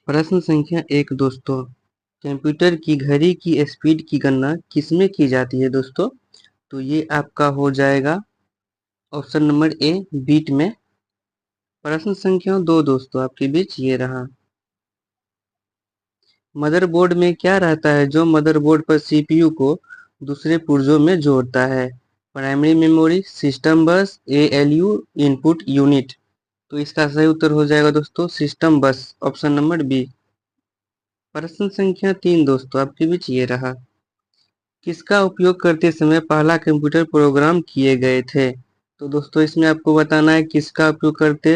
प्रश्न संख्या 1 दोस्तों, कंप्यूटर की घड़ी की स्पीड की गणना किसमें की जाती है दोस्तों? तो ये आपका हो जाएगा ऑप्शन नंबर ए, बीट में। प्रश्न संख्या 2 दोस्तों आपके बीच ये रहा। मदरबोर्ड में क्या रहता है जो मदरबोर्ड पर सीपीयू को दूसरे पुर्जों में जोड़ता है? प्राइमरी मेमोरी, सिस्टम बस, एएलयू, इनपुट यूनिट। तो इसका सही उत्तर हो जाएगा दोस्तों सिस्टम बस, ऑप्शन नंबर बी। प्रश्न संख्या 3 दोस्तों आपके बीच ये रहा। किसका उपयोग करते समय पहला कंप्यूटर प्रोग्राम किए गए थे? तो दोस्तों इसमें आपको बताना है किसका उपयोग करते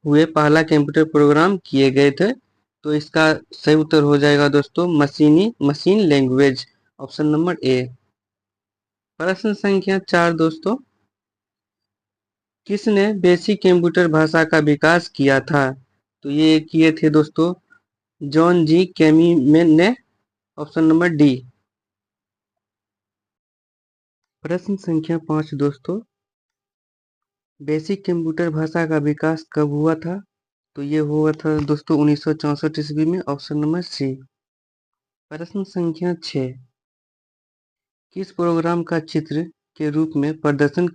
हुए पहला कंप्यूटर प्रोग्राम किए गए थे। तो इसका सही उत्तर हो जाएगा दोस्तों machine language, option number A. प्रश्न संख्या 4 दोस्तों, किसने बेसिक कंप्यूटर भाषा का विकास किया था? तो ये किए थे दोस्तों जॉन जी कैमीमैन ने, ऑप्शन नंबर डी। प्रश्न संख्या 5 दोस्तों, बेसिक कंप्यूटर भाषा का विकास कब हुआ था? तो ये हुआ था दोस्तों 1964 ईस्वी में, ऑप्शन नंबर सी। प्रश्न संख्या 6, किस प्रोग्राम का चित्र के रूप में प्रदर्शन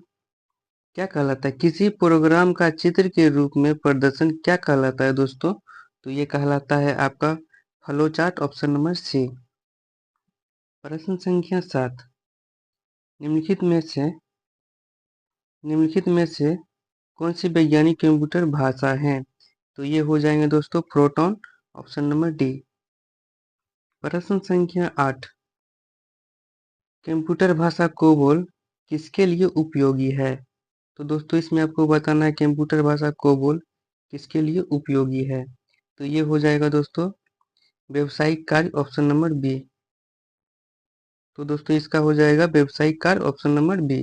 क्या कहलाता है? किसी प्रोग्राम का चित्र के रूप में प्रदर्शन क्या कहलाता है दोस्तों? तो ये कहलाता है आपका flow chart, option number C. प्रश्न संख्या 7, निम्नलिखित में से कौन सी वैज्ञानिक कंप्यूटर भाषा है? तो ये हो जाएंगे दोस्तों प्रोटॉन, ऑप्शन नंबर डी। प्रश्न संख्या 8, कंप्यूटर भाषा कोबोल किसके लिए उपयोगी है? तो दोस्तों इसमें आपको बताना है कंप्यूटर भाषा कोबोल किसके लिए उपयोगी है। तो ये हो जाएगा दोस्तों व्यावसायिक कार्य, ऑप्शन नंबर बी। तो दोस्तों इसका हो जाएगा व्यावसायिक कार्य, ऑप्शन नंबर बी।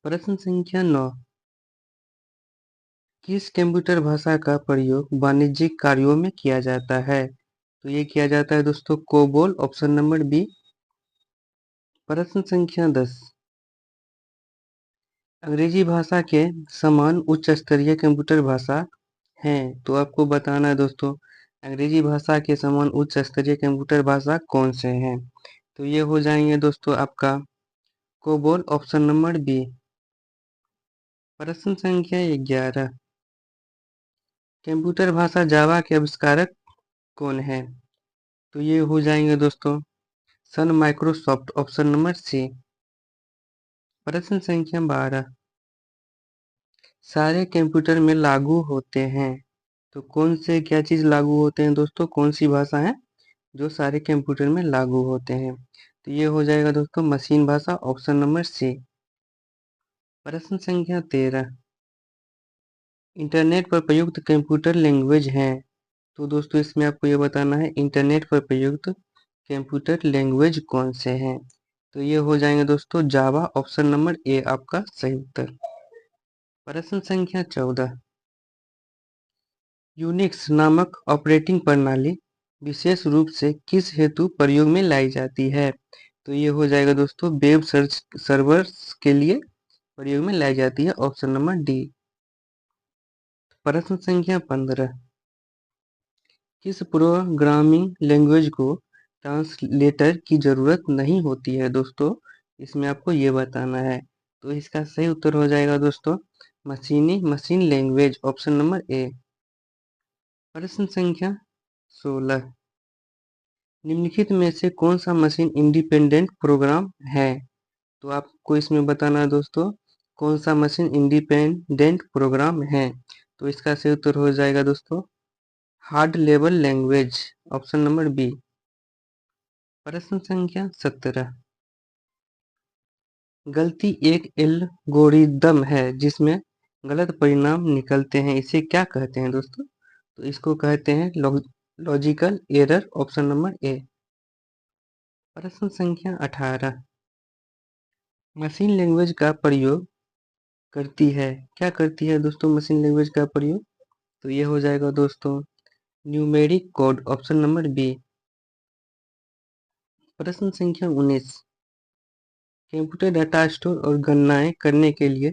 प्रश्न संख्या 9, किस कंप्यूटर भाषा का प्रयोग वाणिज्यिक कार्यों में किया जाता है? तो ये किया जाता है दोस्तों कोबोल, ऑप्शन नंबर बी। प्रश्न संख्या 10, अंग्रेजी भाषा के समान उच्च स्तरीय कंप्यूटर भाषा है? तो आपको बताना है दोस्तों अंग्रेजी भाषा के समान उच्च स्तरीय कंप्यूटर भाषा कौन से हैं? तो ये हो जाएंगे दोस्तों आपका कोबोल, ऑप्शन नंबर बी। प्रश्न संख्या 11, कंप्यूटर भाषा जावा के आविष्कारक कौन है? तो ये हो जाएंगे दोस्तों सन माइक्रोसॉफ्ट, ऑप्शन नंबर सी। प्रश्न संख्या 12, सारे कंप्यूटर में लागू होते हैं? तो कौन से क्या चीज लागू होते हैं दोस्तों, कौन सी भाषा है जो सारे कंप्यूटर में लागू होते हैं? तो ये हो जाएगा दोस्तों मशीन भाषा, ऑप्शन नंबर सी। प्रश्न संख्या 13, इंटरनेट पर प्रयुक्त कंप्यूटर लैंग्वेज है? तो दोस्तों इसमें आपको ये बताना है इंटरनेट पर प्रयुक्त कंप्यूटर लैंग्वेज कौन से हैं? तो ये हो जाएंगे दोस्तों जावा, ऑप्शन नंबर ए आपका सही उत्तर। प्रश्न संख्या 14, यूनिक्स नामक ऑपरेटिंग प्रणाली विशेष रूप से किस हेतु प्रयोग में लाई जाती है? तो ये हो जाएगा दोस्तों वेब सर्च सर्वर्स के लिए प्रयोग में लाई जाती है, ऑप्शन नंबर डी। प्रश्न संख्या 15, किस प्रोग्रामिंग लैंग्वेज को ट्रांसलेटर की जरूरत नहीं होती है दोस्तों? इसमें आपको ये बताना है। तो इसका सही उत्तर हो जाएगा दोस्तों machine language, option number A. प्रश्न संख्या 16, निम्नलिखित में से कौन सा मशीन इंडिपेंडेंट प्रोग्राम है? तो आपको इसमें बताना है दोस्तों कौन सा मशीन इंडिपेंडेंट प्रोग्राम है। तो इसका सही उत्तर हो जाएगा दोस्तों hard level language, option number B. प्रश्न संख्या 17, गलती एक एल्गोरिदम है जिसमें गलत परिणाम निकलते हैं, इसे क्या कहते हैं दोस्तों? तो इसको कहते हैं logical error, option number A. प्रश्न संख्या 18, मशीन लैंग्वेज का प्रयोग करती है, क्या करती है दोस्तों मशीन लैंग्वेज का प्रयोग? तो ये हो जाएगा दोस्तों numeric code, option number B. प्रश्न संख्या 19, कंप्यूटर डाटा स्टोर और गणनाएं करने के लिए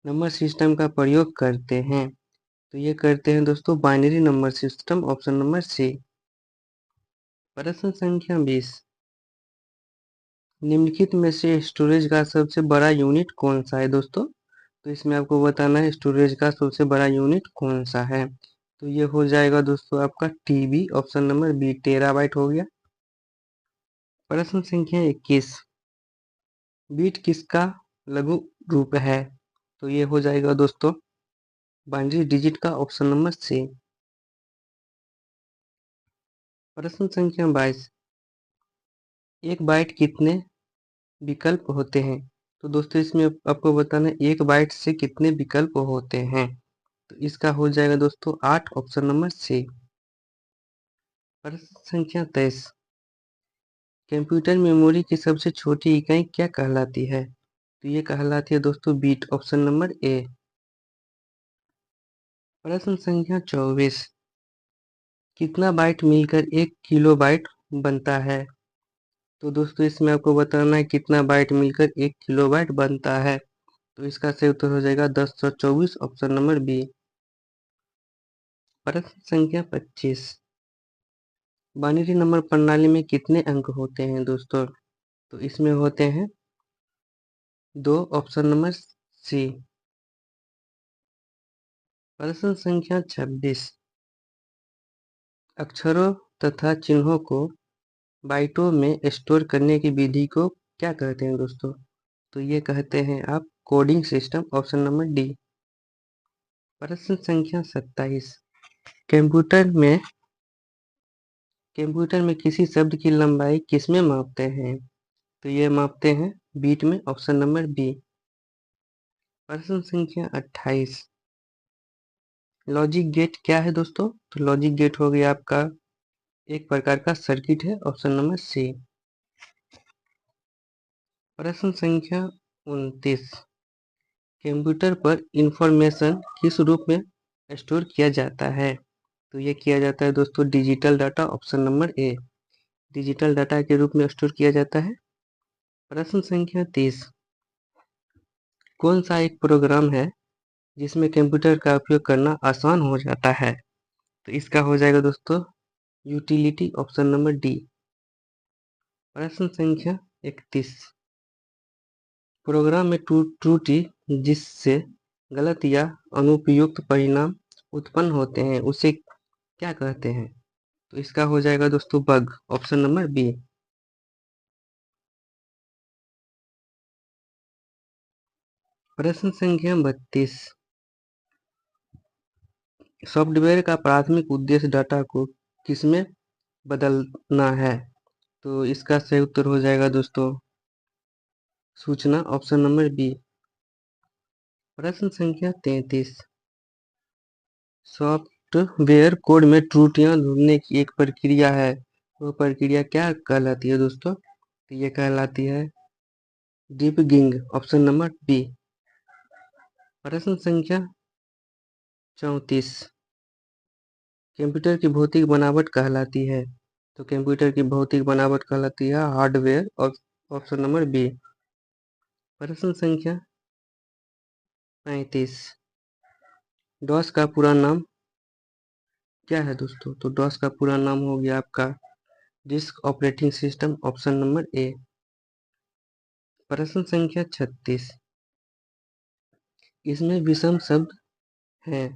नंबर सिस्टम का प्रयोग करते हैं? तो ये करते हैं दोस्तों binary number system, option number C. प्रश्न संख्या 20, निम्नलिखित में से स्टोरेज का सबसे बड़ा यूनिट कौन सा है दोस्तों? तो इसमें आपको बताना है स्टोरेज का सबसे बड़ा यूनिट कौन सा है। तो ये हो जाएगा दोस्तों आपका TB, option number B, terabyte हो गया। प्रश्न संख्या 21, बीट किसका लघु रूप है? तो ये हो जाएगा दोस्तों बाइनरी डिजिट का, ऑप्शन नंबर सी। प्रश्न संख्या 22, एक बाइट कितने विकल्प होते हैं? तो दोस्तों इसमें आपको बताना है एक बाइट से कितने विकल्प होते हैं। तो इसका हो जाएगा दोस्तों 8, ऑप्शन नंबर सी। प्रश्न संख्या 23, कंप्यूटर मेमोरी की सबसे छोटी इकाई क्या कहलाती है? तो ये कहलाती है दोस्तों बीट, ऑप्शन नंबर ए। प्रश्न संख्या 24, कितना बाइट मिलकर 1 किलोबाइट बनता है? तो दोस्तों इसमें आपको बताना है कितना बाइट मिलकर 1 किलोबाइट बनता है। तो इसका सही उत्तर हो जाएगा 1024, ऑप्शन नंबर बी। प्रश्न संख्या 25, बाइनरी नंबर प्रणाली में कितने अंक होते हैं दोस्तों? तो इसमें होते हैं 2, ऑप्शन नंबर सी। प्रश्न संख्या 26, अक्षरों तथा चिन्हों को बाइटों में स्टोर करने की विधि को क्या कहते हैं दोस्तों? तो ये कहते हैं आप coding system, option number D. प्रश्न संख्या 27, कंप्यूटर में किसी शब्द की लंबाई किसमें मापते हैं? तो ये मापते हैं बीट में, ऑप्शन नंबर बी। प्रश्न संख्या 28, लॉजिक गेट क्या है दोस्तों? तो लॉजिक गेट हो गया आपका एक प्रकार का सर्किट है, ऑप्शन नंबर सी। प्रश्न संख्या 29, कंप्यूटर पर इंफॉर्मेशन किस रूप में स्टोर किया जाता है? तो ये किया जाता है दोस्तों digital data, option number A. Digital data के रूप में स्टोर किया जाता है। प्रश्न संख्या 30, कौन सा एक प्रोग्राम है जिसमें कंप्यूटर का उपयोग करना आसान हो जाता है? तो इसका हो जाएगा दोस्तों यूटिलिटी, ऑप्शन नंबर डी। प्रश्न संख्या 31, प्रोग्राम में त्रुटि जिससे गलत या अनुपयुक्त परिणाम उत्पन्न होते हैं उसे क्या कहते हैं? तो इसका हो जाएगा दोस्तों बग, ऑप्शन नंबर बी। प्रश्न संख्या 32, सॉफ्टवेयर का प्राथमिक उद्देश्य डाटा को किसमें बदलना है? तो इसका सही उत्तर हो जाएगा दोस्तों सूचना, ऑप्शन नंबर बी। प्रश्न संख्या 33, सॉफ्टवेयर कोड में त्रुटियां ढूंढने की एक प्रक्रिया है, वो प्रक्रिया क्या कहलाती है दोस्तों? तो ये कहलाती है डिबगिंग, ऑप्शन नंबर बी। प्रश्न संख्या 34, कंप्यूटर की भौतिक बनावट कहलाती है? तो कंप्यूटर की भौतिक बनावट कहलाती है हार्डवेयर, ऑप्शन नंबर बी। प्रश्न संख्या 35, डॉस का पूरा नाम क्या है दोस्तों? तो डॉस का पूरा नाम हो गया आपका disk operating system, option number A. प्रश्न संख्या 36, इसमें विषम शब्द हैं।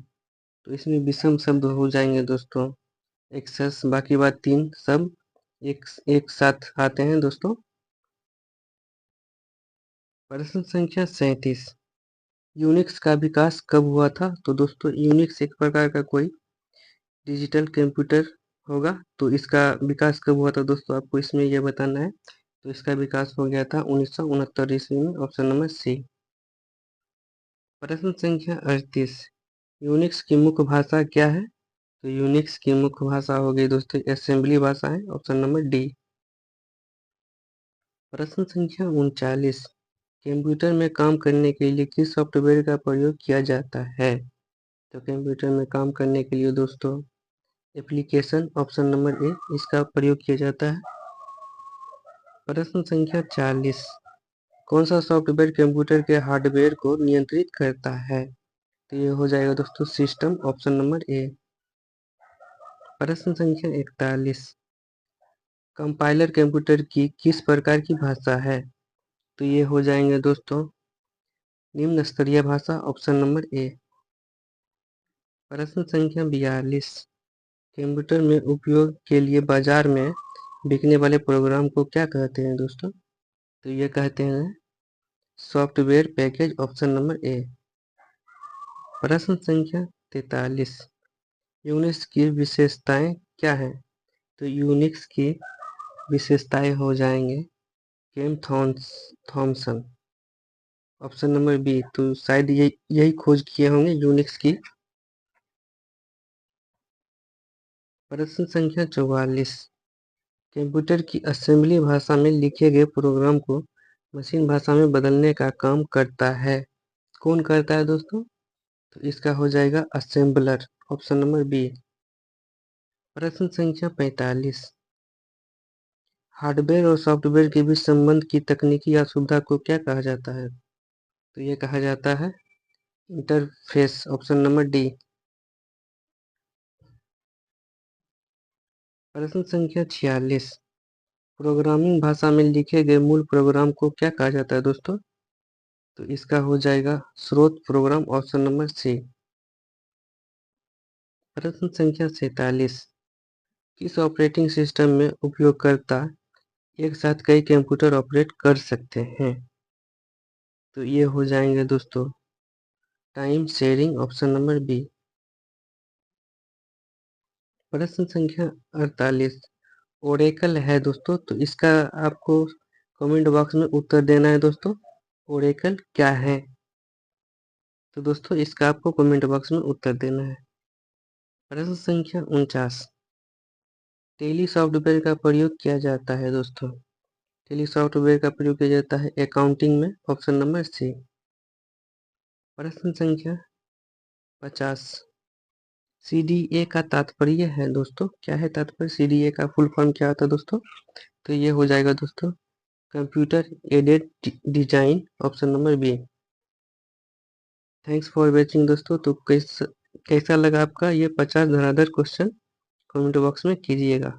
तो इसमें विषम शब्द हो जाएंगे दोस्तों एक्सेस, बाकी बात 3 सब एक साथ आते हैं दोस्तों। प्रश्न संख्या 37, यूनिक्स का विकास कब हुआ था? तो दोस्तों यूनिक्स एक प्रकार का कोई डिजिटल कंप्यूटर होगा। तो इसका विकास कब हुआ था दोस्तों आपको इसमें यह बताना है। तो इसका विकास हो गया था 1969 ईस्वी में, ऑप्शन नंबर सी। प्रश्न संख्या 38, यूनिक्स की मुख्य भाषा क्या है? तो यूनिक्स की मुख्य भाषा हो गई दोस्तों असेंबली भाषा है, ऑप्शन नंबर डी। प्रश्न संख्या 39, कंप्यूटर में काम करने के लिए किस सॉफ्टवेयर का प्रयोग किया जाता है? तो कंप्यूटर में काम करने के लिए दोस्तों एप्लीकेशन, ऑप्शन नंबर ए, इसका प्रयोग किया जाता है। प्रश्न संख्या 40, कौन सा सॉफ्टवेयर कंप्यूटर के हार्डवेयर को नियंत्रित करता है? तो ये हो जाएगा दोस्तों सिस्टम, ऑप्शन नंबर ए। प्रश्न संख्या 41, कंपाइलर कंप्यूटर की किस प्रकार की भाषा है? तो ये हो जाएंगे दोस्तों निम्न स्तरीय भाषा, ऑप्शन नंबर ए। प्रश्न संख्या 42, कंप्यूटर में उपयोग के लिए बाजार में बिकने वाले प्रोग्राम को क्या कहते हैं दोस्तों? तो ये कहते हैं software package, option number A. प्रश्न संख्या 43, यूनिक्स की विशेषताएं क्या हैं? तो यूनिक्स की विशेषताएं हो जाएंगे केम थॉमसन, ऑप्शन नंबर बी। तो शायद यही खोज किए होंगे यूनिक्स की। प्रश्न संख्या 44, कंप्यूटर की असेंबली भाषा में लिखे गए प्रोग्राम को मशीन भाषा में बदलने का काम करता है। कौन करता है दोस्तों? तो इसका हो जाएगा असेंबलर, ऑप्शन नंबर बी। प्रश्न संख्या 45, हार्डवेयर और सॉफ्टवेयर के बीच संबंध की तकनीकी या सुविधा को क्या कहा जाता है? तो ये कहा जाता है इंटरफेस, ऑप्शन नंबर डी। प्रश्न संख्या 46, प्रोग्रामिंग भाषा में लिखे गए मूल प्रोग्राम को क्या कहा जाता है दोस्तों? तो इसका हो जाएगा स्रोत प्रोग्राम, ऑप्शन नंबर सी। प्रश्न संख्या 47, किस ऑपरेटिंग सिस्टम में उपयोगकर्ता एक साथ कई कंप्यूटर ऑपरेट कर सकते हैं? तो ये हो जाएंगे दोस्तों time sharing, option number B. प्रश्न संख्या 48, ओरेकल है दोस्तों, तो इसका आपको कमेंट बॉक्स में उत्तर देना है दोस्तों। ओरेकल क्या है? तो दोस्तों इसका आपको कमेंट बॉक्स में उत्तर देना है। प्रश्न संख्या 49, टेली सॉफ्टवेयर का प्रयोग किया जाता है दोस्तों। टेली सॉफ्टवेयर का प्रयोग किया जाता है अकाउंटिंग में, ऑप्शन नंबर सी। प्रश्न संख्या 50, सीडीए का तात्पर्य है दोस्तों, क्या है तात्पर्य? सीडीए का फुल फॉर्म क्या होता है दोस्तों? तो ये हो जाएगा दोस्तों computer aided design, option number B. Thanks for watching दोस्तों। तो कैसा लगा आपका ये 50 धराधर क्वेश्चन? कमेंट बॉक्स में कीजिएगा।